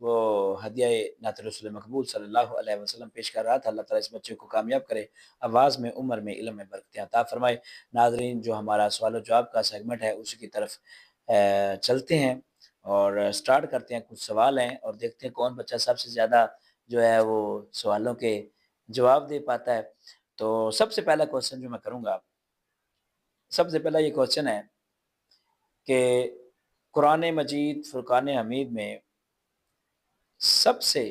وہ ہدیہ نعت رسول مقبول صلی اللہ علیہ وسلم پیش کر رہا تھا۔ اللہ تعالیٰ اس بچے کو کامیاب کرے، آواز میں، عمر میں، علم میں برکتیں عطا فرمائے۔ ناظرین، جو ہمارا سوال و جواب کا سیگمنٹ ہے اسی کی طرف چلتے ہیں اور سٹارٹ کرتے ہیں۔ کچھ سوال ہیں اور دیکھتے ہیں کون بچہ سب سے زیادہ جو ہے وہ سوالوں کے جواب دے پاتا ہے۔ تو سب سے پہلا کوسچن جو میں کروں گا، سب سے پہلا یہ کوسچن ہے کہ قرآن مجید فرقان حمید میں سب سے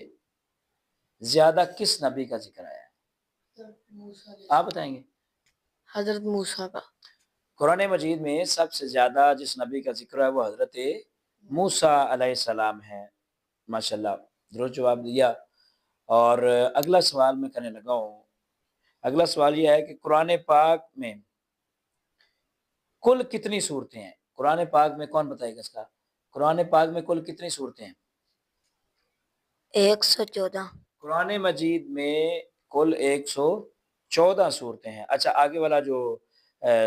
زیادہ کس نبی کا ذکر آیا ہے؟ آپ بتائیں گے؟ حضرت موسیٰ کا۔ قرآن مجید میں سب سے زیادہ جس نبی کا ذکر ہے وہ حضرت موسیٰ علیہ السلام ہے۔ ماشاءاللہ، درست جواب دیا۔ اور اگلا سوال میں کرنے لگا ہوں۔ اگلا سوال یہ ہے کہ قرآن پاک میں کل کتنی صورتیں ہیں؟ قرآن پاک میں کون بتائے گا اس کا؟ قرآن پاک میں کل کتنی صورتیں ہیں؟ 114۔ قرآن مجید میں کل 114 صورتیں ہیں۔ اچھا، آگے والا جو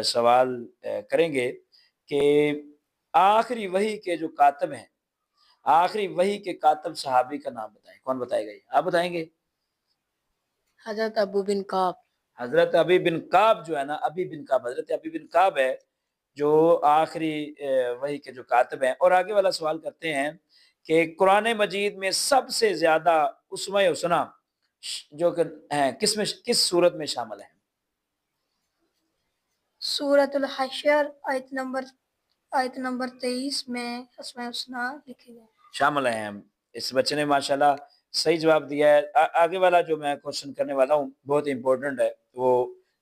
سوال کریں گے کہ آخری وحی کے جو کاتب ہیں، آخری وحی کے کاتب صحابی کا نام بتائیں۔ کون بتائے گا؟ یہ آپ بتائیں گے؟ حضرت ابو بن کعب۔ حضرت ابی بن کعب جو ہے نا، ابی بن کعب، حضرت ابی بن کعب ہے جو آخری وحی کے جو کاتب ہیں۔ اور آگے والا سوال کرتے ہیں کہ قرآن مجید میں سب سے زیادہ اسماء حسنہ جو کہ ہیں کس صورت میں شامل ہیں؟ سورۃ الحشر آیت نمبر 23 میں اسماء الحسنی لکھی گئی۔ شامل ہیں۔ اس بچے نے ماشاءاللہ صحیح جواب دیا ہے۔ آگے والا جو میں کوشچن کرنے والا ہوں بہت امپورٹنٹ ہے، وہ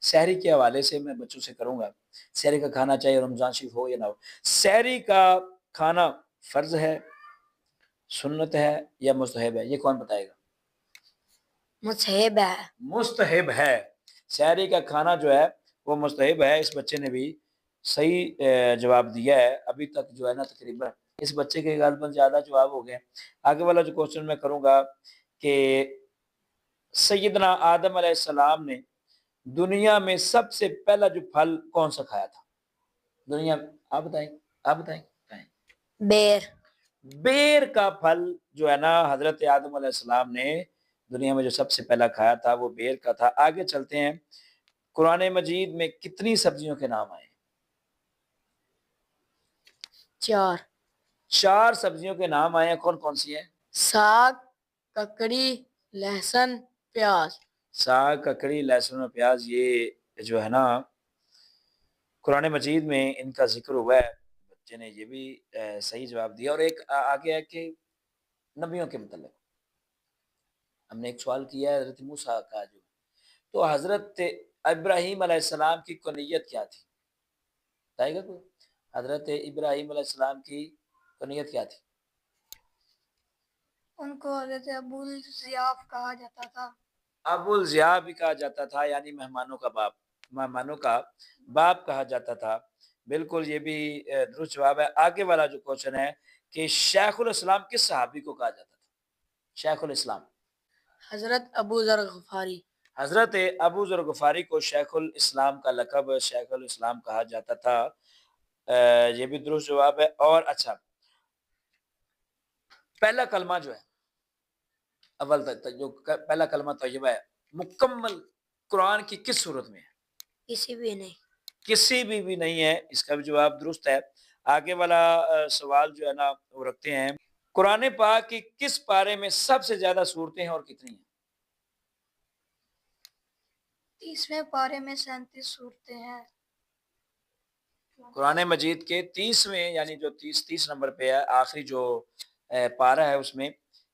سحری کے حوالے سے میں بچوں سے کروں گا۔ سحری کا کھانا چاہے رمضان شریف ہو یا نہ ہو، سحری کا کھانا فرض ہے، سنت ہے یا مستحب ہے؟ یہ کون بتائے گا؟ مستحب ہے۔ مستحب ہے۔ سحری کا کھانا جو ہے وہ مستحب ہے۔ اس بچے نے بھی صحیح جواب دیا ہے۔ ابھی تک جو ہے نا تقریباً اس بچے کے غالباً زیادہ جواب ہو گئے۔ آگے والا جو کوشچن میں کروں گا کہ سیدنا آدم علیہ السلام نے دنیا میں سب سے پہلا جو پھل کون سا کھایا تھا دنیا میں؟ آپ بتائیں، آپ بتائیں۔ بیر۔ بیر کا پھل جو ہے نا حضرت آدم علیہ السلام نے دنیا میں جو سب سے پہلا کھایا تھا وہ بیر کا تھا۔ آگے چلتے ہیں۔ قرآن مجید میں کتنی سبزیوں کے نام آئے ہیں؟ 4۔ 4 سبزیوں کے نام آئے ہیں۔ کون کون سی ہیں؟ ساگ، ککڑی، لہسن، پیاز۔ ساگ، ککڑی، لہسن اور پیاز، یہ جو ہے نا قرآن مجید میں ان کا ذکر ہوا ہے۔ بچے نے یہ بھی صحیح جواب دیا۔ اور ایک آگے ہے کہ نبیوں کے متعلق ہم نے ایک سوال کیا ہے حضرت موسیٰ کا، جو تو حضرت ابراہیم علیہ السلام کی کنیت کیا تھی؟ بتائے گا کوئی؟ حضرت ابراہیم علیہ السلام کی کنیت کیا تھی؟ ان کو حضرت ابو الضیاف کہا جاتا تھا۔ ابو الضیاف بھی کہا جاتا تھا، یعنی مہمانوں کا باپ، مہمانوں کا باپ کہا جاتا تھا۔ بالکل، یہ بھی درست جواب ہے۔ آگے والا جو کوشچن ہے کہ شیخ الاسلام کس صحابی کو کہا جاتا تھا؟ شیخ الاسلام حضرت ابو ذر غفاری۔ حضرت ابو ذر غفاری کو شیخ الاسلام کا لقب شیخ الاسلام کہا جاتا تھا۔ یہ بھی درست جواب ہے۔ اور اچھا، پہلا کلمہ جو ہے اول تک جو پہلا کلمہ طیبہ ہے مکمل قرآن کی کس صورت میں ہے؟ کسی بھی نہیں۔ کسی بھی نہیں ہے۔ اس کا بھی جواب درست ہے۔ آگے والا سوال جو ہے نا وہ رکھتے ہیں، قرآن پاک کی کس پارے میں سب سے زیادہ صورتیں ہیں اور کتنی ہیں؟ 30ویں پارے میں 37 صورتیں ہیں۔ قرآن مجید کے 30ویں یعنی جو 30 نمبر پہ ہے، آخری جو پارہ ہے اس میں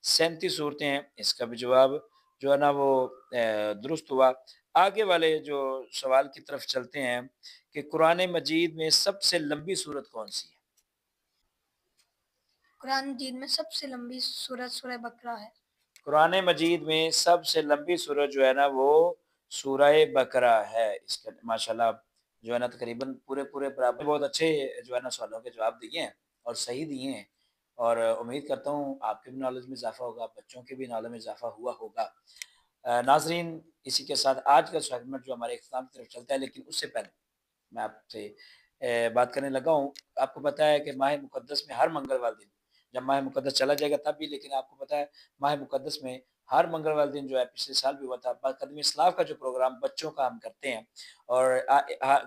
37 صورتیں ہیں۔ اس کا بھی جواب جو ہے نا وہ درست ہوا۔ آگے والے جو سوال کی طرف چلتے ہیں کہ قرآن مجید میں سب سے لمبی سورت کون سی ہے؟ قرآن مجید میں سب سے لمبی سورت سورہ بقرہ ہے۔ قرآن مجید میں سب سے لمبی سورت جو ہے نا وہ سورہ بقرہ ہے۔ اس کا ماشاءاللہ جو ہے نا تقریباً پورے برابر بہت اچھے جو ہے نا سوالوں کے جواب دیے ہیں اور صحیح دیے ہیں، اور امید کرتا ہوں آپ کے بھی نالج میں اضافہ ہوگا، بچوں کے بھی نالج میں اضافہ ہوا ہوگا۔ ناظرین، اسی کے ساتھ آج کا سیگمنٹ جو ہمارے اختتام کی طرف چلتا ہے، لیکن اس سے پہلے میں آپ سے بات کرنے لگا ہوں۔ آپ کو پتہ ہے کہ ماہ مقدس میں ہر منگلوار دن جب ماہ مقدس چلا جائے گا تب بھی، لیکن آپ کو پتہ ہے ماہ مقدس میں ہر منگلوار دن جو ہے پچھلے سال بھی ہوا تھا، قدم اسلام کا جو پروگرام بچوں کا ہم کرتے ہیں، اور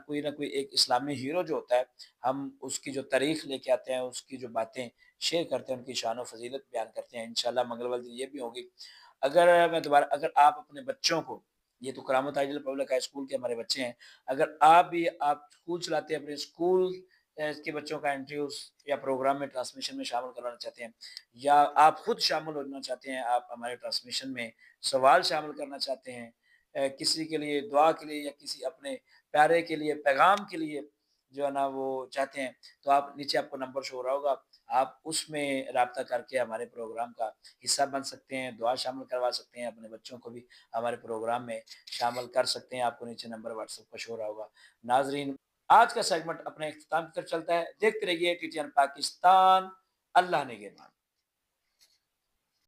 کوئی نہ کوئی ایک اسلامی ہیرو جو ہوتا ہے، ہم اس کی جو تاریخ لے کے آتے ہیں، اس کی جو باتیں شیئر کرتے ہیں، ان کی شان و فضیلت بیان کرتے ہیں۔ انشاءاللہ منگلوار دن یہ بھی ہوگی۔ اگر آپ اپنے بچوں کو، یہ تو کرامت آئیڈیل پبلک ہائی اسکول کے ہمارے بچے ہیں، اگر آپ اسکول چلاتے ہیں، اپنے اسکول کے بچوں کا انٹرویوز یا پروگرام میں ٹرانسمیشن میں شامل کرانا چاہتے ہیں، یا آپ خود شامل ہونا چاہتے ہیں، آپ ہمارے ٹرانسمیشن میں سوال شامل کرنا چاہتے ہیں، کسی کے لیے دعا کے لیے یا کسی اپنے پیارے کے لیے پیغام کے لیے جو ہے نا وہ چاہتے ہیں، تو آپ نیچے آپ کو نمبر شو ہو رہا ہوگا، آپ اس میں رابطہ کر کے ہمارے پروگرام کا حصہ بن سکتے ہیں، دعا شامل کروا سکتے ہیں، اپنے بچوں کو بھی ہمارے پروگرام میں شامل کر سکتے ہیں۔ آپ کو نیچے نمبر واٹس ایپ کا شو ہو رہا ہوگا۔ ناظرین، آج کا سیگمنٹ اپنے اختتام کی طرف چلتا ہے۔ دیکھتے رہیے ٹی ٹی این پاکستان۔ اللہ نگہبان۔